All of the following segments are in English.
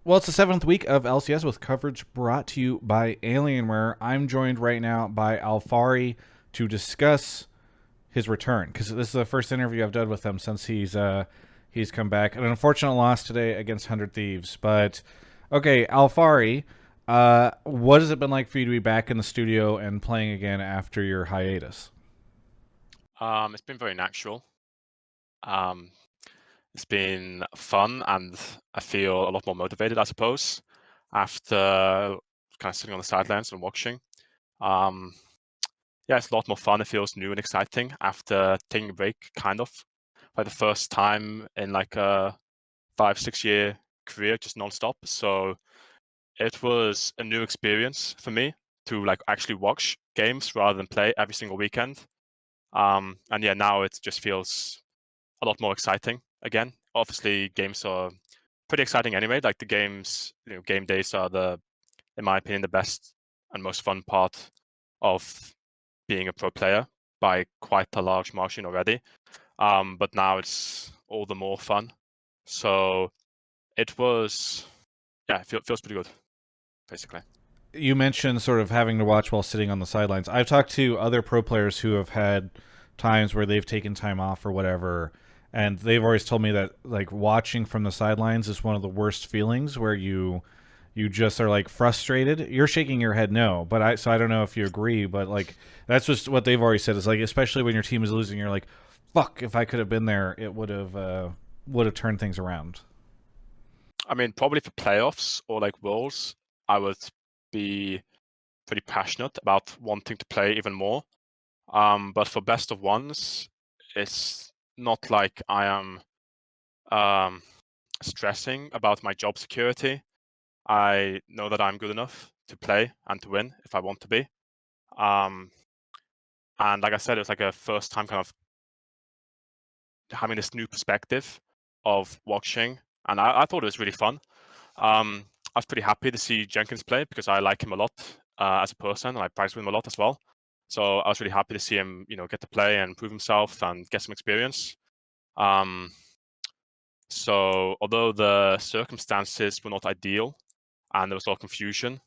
Well, it's the seventh week of LCS with coverage brought to you by Alienware. I'm joined right now by Alphari to discuss his return because this is the first interview I've done with him since he's come back. An unfortunate loss today against 100 Thieves, but okay, Alphari, what has it been like for you to be back in the studio and playing again after your hiatus? It's been very natural. Um, it's been fun, and I feel a lot more motivated, I suppose, after kind of sitting on the sidelines and watching. Um, yeah, it's a lot more fun. It feels new and exciting after taking a break, kind of, like the first time in like a 5-6 year career, just nonstop. So it was a new experience for me to like actually watch games rather than play every single weekend. And yeah, now it just feels a lot more exciting again. Obviously, games are pretty exciting anyway. Like the games, game days are in my opinion, the best and most fun part of being a pro player by quite a large margin already. But now it's all the more fun. So it was, yeah, it feels pretty good, basically. You mentioned sort of having to watch while sitting on the sidelines. I've talked to other pro players who have had times where they've taken time off or whatever, and they've always told me that like watching from the sidelines is one of the worst feelings where you just are like frustrated. You're shaking your head no, but I don't know if you agree, but like that's just what they've always said is like especially when your team is losing, you're like, fuck, if I could have been there, it would have turned things around. I mean, probably for playoffs or like Worlds, I would be pretty passionate about wanting to play even more. But for best of ones, it's not like I am um, stressing about my job security. I know that I'm good enough to play and to win if I want to be. Um, and like I said, it was like a first time kind of having this new perspective of watching, and I thought it was really fun. I was pretty happy to see Jenkins play because I like him a lot as a person, and I practice with him a lot as well. So I was really happy to see him, get to play and prove himself and get some experience. Um, so although the circumstances were not ideal and there was a lot of confusion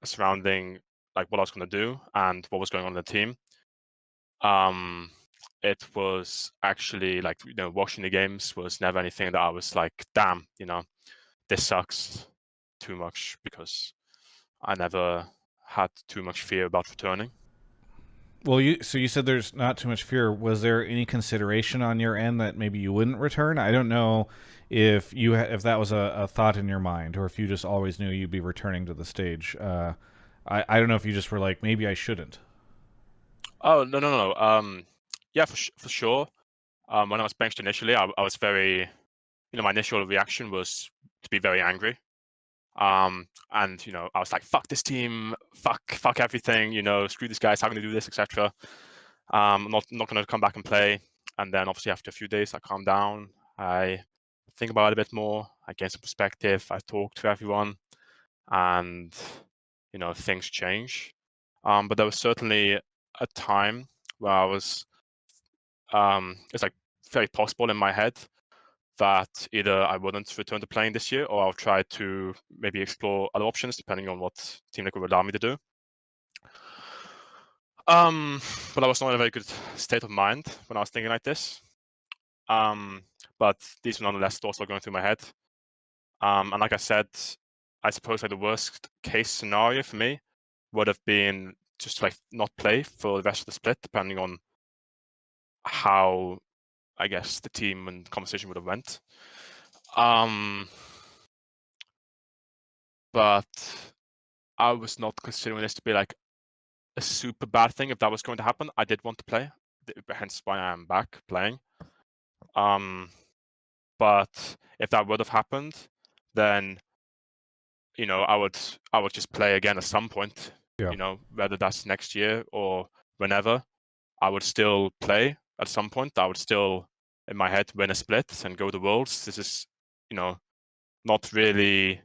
surrounding like what I was going to do and what was going on in the team, um, it was actually like watching the games was never anything that I was like, damn, this sucks too much because I never had too much fear about returning. Well, you said there's not too much fear. Was there any consideration on your end that maybe you wouldn't return? I don't know if if that was a thought in your mind, or if you just always knew you'd be returning to the stage. I don't know if you just were like maybe I shouldn't. Oh no no no. Yeah, for sure. When I was benched initially, I was very, my initial reaction was to be very angry. And I was like, fuck this team, fuck everything, screw these guys, how can they do this, etc. I'm not gonna come back and play. And then obviously after a few days, I calmed down. I think about it a bit more. I gain some perspective. I talk to everyone, and things change. But there was certainly a time where I was, it's like very possible in my head that either I wouldn't return to playing this year, or I'll try to maybe explore other options depending on what Team Liquid would allow me to do. Um, but I was not in a very good state of mind when I was thinking like this. But these were nonetheless thoughts were going through my head. And like I said, I suppose like the worst case scenario for me would have been just to, like, not play for the rest of the split, depending on how I guess the team and conversation would have went. But I was not considering this to be like a super bad thing if that was going to happen. I did want to play, hence why I am back playing. But if that would have happened, then I would just play again at some point. Yeah. Whether that's next year or whenever, I would still play at some point. I would still, in my head, win a split and go to Worlds. This is, not really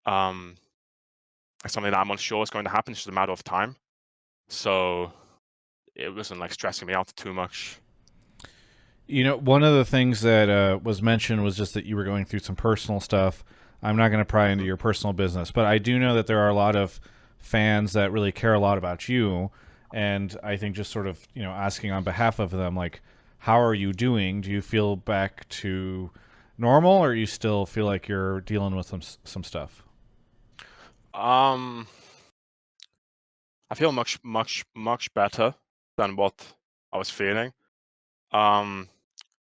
something that I'm unsure is going to happen. It's just a matter of time. So it wasn't like stressing me out too much. One of the things that was mentioned was just that you were going through some personal stuff. I'm not going to pry into your personal business, but I do know that there are a lot of fans that really care a lot about you, and I think just sort of asking on behalf of them, like, how are you doing? Do you feel back to normal, or you still feel like you're dealing with some stuff? Um, I feel much better than what I was feeling. And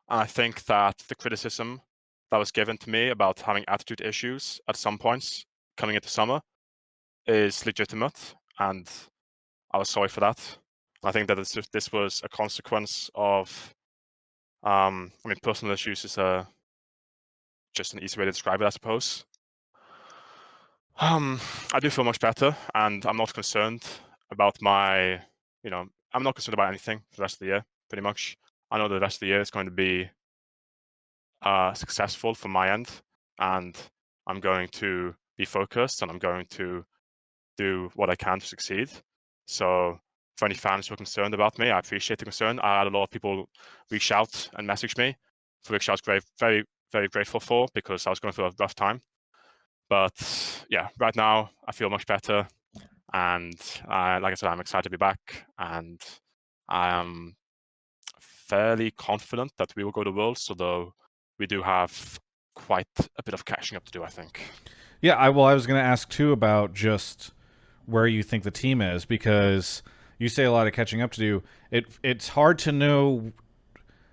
I think that the criticism that was given to me about having attitude issues at some points coming into summer is legitimate, and I was sorry for that. I think that this was a consequence of, personal issues is just an easy way to describe it, I suppose. I do feel much better, and I'm not concerned about I'm not concerned about anything for the rest of the year, pretty much. I know the rest of the year is going to be successful from my end, and I'm going to be focused, and I'm going to do what I can to succeed. So for any fans who are concerned about me, I appreciate the concern. I had a lot of people reach out and message me, for which I was very, very grateful for, because I was going through a rough time. But yeah, right now I feel much better, and like I said, I'm excited to be back, and I am fairly confident that we will go to Worlds, although we do have quite a bit of catching up to do, I think. Yeah, I was going to ask too about just where you think the team is, because you say a lot of catching up to do. It's hard to know,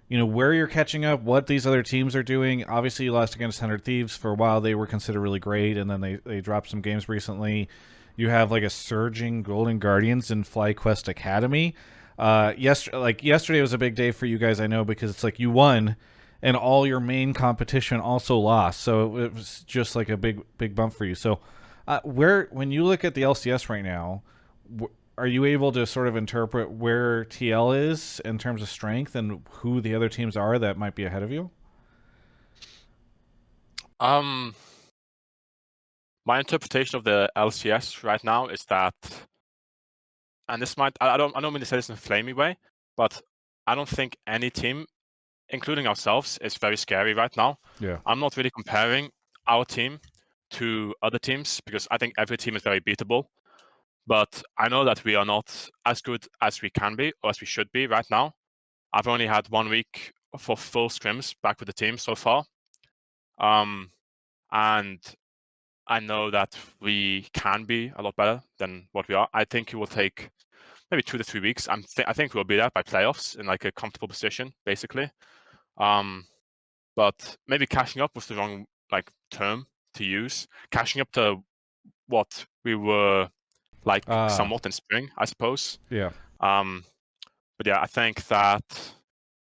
where you're catching up, what these other teams are doing. Obviously, you lost against 100 Thieves for a while; they were considered really great, and then they dropped some games recently. You have like a surging Golden Guardians in FlyQuest Academy. Yesterday was a big day for you guys, I know, because it's like you won, and all your main competition also lost. So it was just like a big bump for you. So, when you look at the LCS right now, are you able to sort of interpret where TL is in terms of strength and who the other teams are that might be ahead of you? My interpretation of the LCS right now is that, and this might, I don't mean to say this in a flamey way, but I don't think any team, including ourselves, is very scary right now. Yeah. I'm not really comparing our team to other teams, because I think every team is very beatable. But I know that we are not as good as we can be, or as we should be right now. I've only had 1 week for full scrims back with the team so far. And I know that we can be a lot better than what we are. I think it will take maybe 2 to 3 weeks. I think we'll be there by playoffs in like a comfortable position, basically. But maybe catching up was the wrong term to use. Catching up to what we were like somewhat in spring, I suppose. Yeah. But yeah, I think that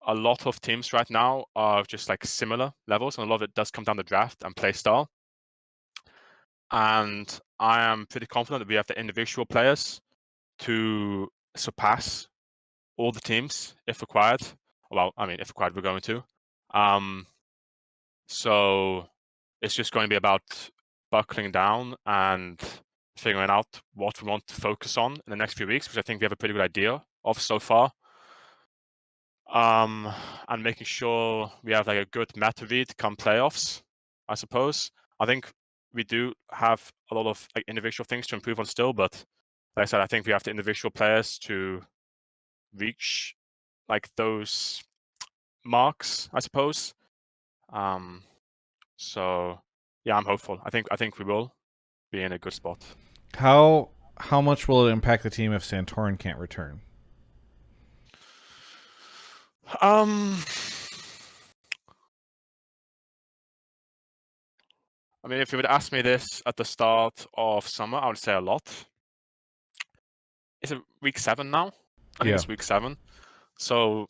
a lot of teams right now are just like similar levels, and a lot of it does come down to draft and play style. And I am pretty confident that we have the individual players to surpass all the teams if required. Well, I mean, if required, we're going to. So it's just going to be about buckling down and figuring out what we want to focus on in the next few weeks, which I think we have a pretty good idea of so far. And making sure we have like a good meta read come playoffs, I suppose. I think we do have a lot of like individual things to improve on still, but like I said, I think we have the individual players to reach like those marks, I suppose. So yeah, I'm hopeful. I think we will be in a good spot. How much will it impact the team if Santorin can't return? I mean, if you would ask me this at the start of summer, I would say a lot. Is it week 7 now? I think it's week 7. So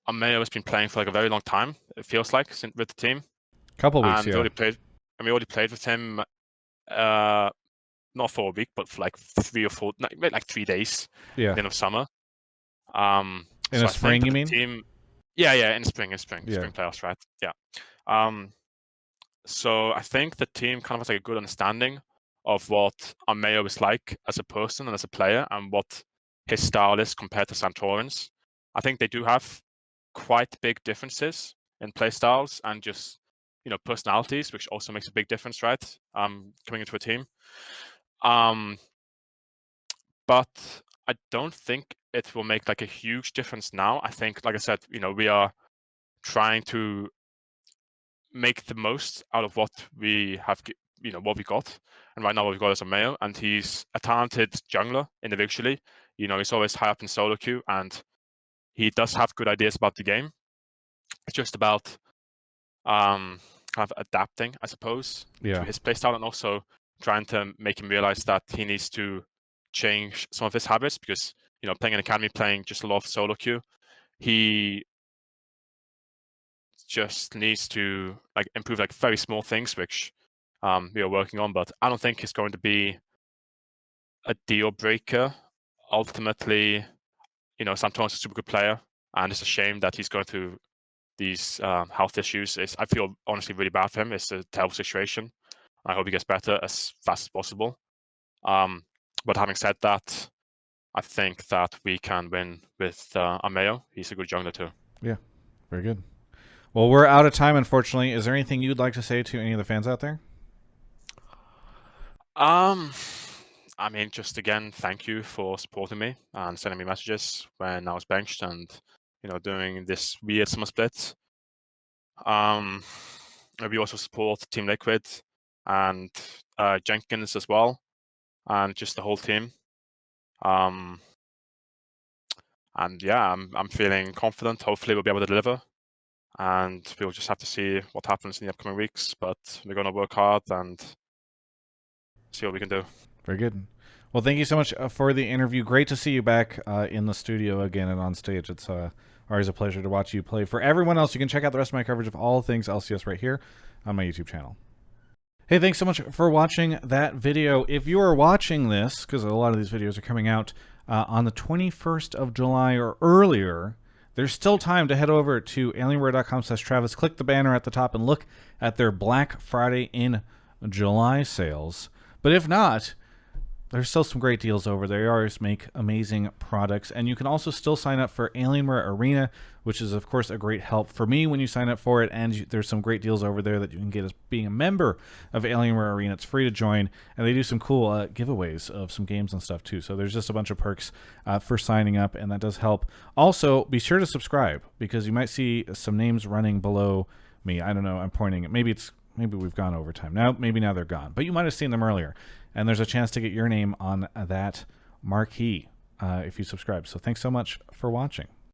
Ameo has been playing for like a very long time, it feels like, with the team. Couple weeks, and yeah. we already played with him, not for a week, but for like 3 or 4, like 3 days at the end of summer. In the spring, you mean? Yeah, in spring spring Yeah. playoffs, right? Yeah. So I think the team kind of has like a good understanding of what Ameo is like as a person and as a player, and what his style is compared to Santorin's. I think they do have quite big differences in play styles and just personalities, which also makes a big difference, right? Coming into a team. But I don't think it will make like a huge difference now. I think, like I said, we are trying to make the most out of what we have, what we got. And right now what we've got is a Mayo, and he's a talented jungler individually. He's always high up in solo queue, and he does have good ideas about the game. It's just about kind of adapting, I suppose, to his playstyle, and also trying to make him realize that he needs to change some of his habits, because playing an academy, playing just a lot of solo queue, he just needs to improve very small things, which we are working on. But I don't think it's going to be a deal breaker. Ultimately, Santon's a super good player, and it's a shame that he's going through these health issues. I feel honestly really bad for him. It's a terrible situation. I hope he gets better as fast as possible. But having said that, I think that we can win with Ameo. He's a good jungler too. Yeah, very good. Well, we're out of time, unfortunately. Is there anything you'd like to say to any of the fans out there? I mean, just again, thank you for supporting me and sending me messages when I was benched and, doing this weird summer split. We also support Team Liquid and Jenkins as well, and just the whole team. And yeah, I'm feeling confident. Hopefully, we'll be able to deliver, and we'll just have to see what happens in the upcoming weeks. But we're going to work hard and see what we can do. Very good. Well, thank you so much for the interview. Great to see you back in the studio again and on stage. It's always a pleasure to watch you play. For everyone else, you can check out the rest of my coverage of all things LCS right here on my YouTube channel. Hey, thanks so much for watching that video. If you are watching this, because a lot of these videos are coming out on the 21st of July or earlier, there's still time to head over to alienware.com/Travis, click the banner at the top, and look at their Black Friday in July sales. But if not, there's still some great deals over there. They always make amazing products. And you can also still sign up for Alienware Arena, which is, of course, a great help for me when you sign up for it. And there's some great deals over there that you can get as being a member of Alienware Arena. It's free to join. And they do some cool giveaways of some games and stuff, too. So there's just a bunch of perks for signing up, and that does help. Also, be sure to subscribe, because you might see some names running below me. I don't know. I'm pointing. Maybe we've gone over time. Maybe now they're gone. But you might have seen them earlier. And there's a chance to get your name on that marquee if you subscribe. So thanks so much for watching.